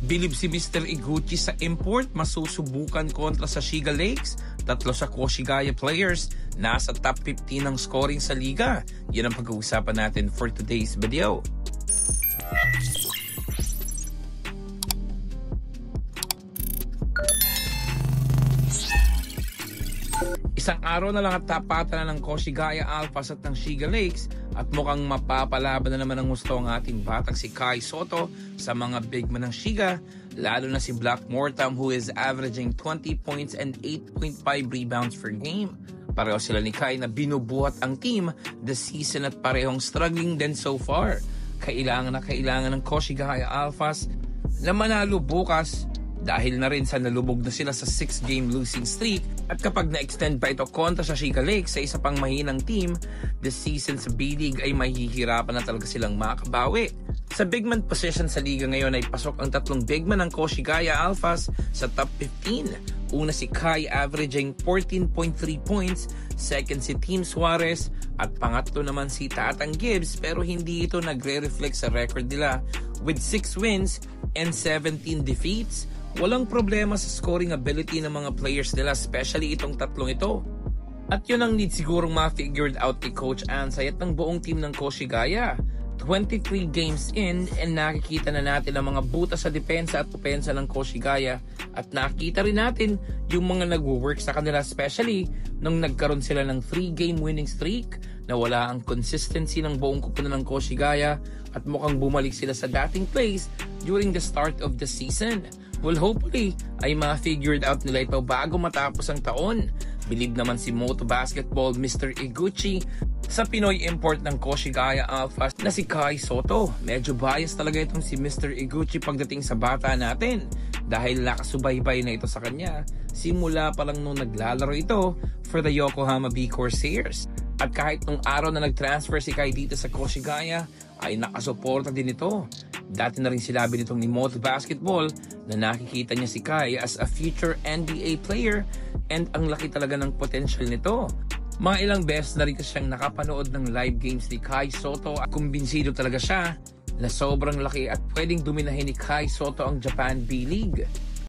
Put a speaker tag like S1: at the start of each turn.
S1: Bilib si Mr. Iguchi sa import, masusubukan kontra sa Shiga Lakes. 3 sa Koshigaya players, nasa top 15 ng scoring sa liga. Yan ang pag-uusapan natin for today's video. Isang araw na lang at tapatan na ng Koshigaya Alphas at ng Shiga Lakes at mukhang mapapalaban na naman ng gusto ang ating batang si Kai Soto sa mga big man ng Shiga, lalo na si Black Mortam who is averaging 20 points and 8.5 rebounds per game. Pareho sila ni Kai na binubuhat ang team this season at parehong struggling din so far. Kailangan ng Koshigaya Alphas na manalo bukas dahil na rin sa nalubog na sila sa 6-game losing streak at kapag na-extend pa ito kontra sa Shiga Lakes sa isa pang mahinang team, this season sa B-League ay mahihirapan na talaga silang makabawi. Sa big man position sa liga ngayon ay pasok ang 3 big man ng Koshigaya Alphas sa top 15. Una si Kai averaging 14.3 points, second si Team Suarez at pangatlo naman si Tatang Gibbs pero hindi ito nagre-reflect sa record nila with 6 wins and 17 defeats. Walang problema sa scoring ability ng mga players nila, especially itong 3 ito. At yun ang need sigurong ma-figured out ni Coach Ansay at ng buong team ng Koshigaya. 23 games in and nakikita na natin ang mga butas sa depensa at opensa ng Koshigaya at nakikita rin natin yung mga nagwo-work sa kanila, especially nung nagkaroon sila ng 3-game winning streak na wala ang consistency ng buong kupunan ng Koshigaya at mukhang bumalik sila sa dating place during the start of the season. Well, hopefully ay ma-figured out nila ito bago matapos ang taon. Bilib naman si Moto Basketball Mr. Iguchi sa Pinoy import ng Koshigaya Alphas na si Kai Soto. Medyo bias talaga itong si Mr. Iguchi pagdating sa bata natin dahil nakasubaybay na ito sa kanya simula pa lang nung naglalaro ito for the Yokohama B Corsairs. At kahit nung araw na nag-transfer si Kai dito sa Koshigaya ay nakasuporta din ito. Dati na rin sinabi nitong ni Moto Basketball na nakikita niya si Kai as a future NBA player and ang laki talaga ng potential nito. Mga ilang beses na rin kasi siyang nakapanood ng live games ni Kai Soto at kumbinsido talaga siya na sobrang laki at pwedeng dominahin ni Kai Soto ang Japan B-League.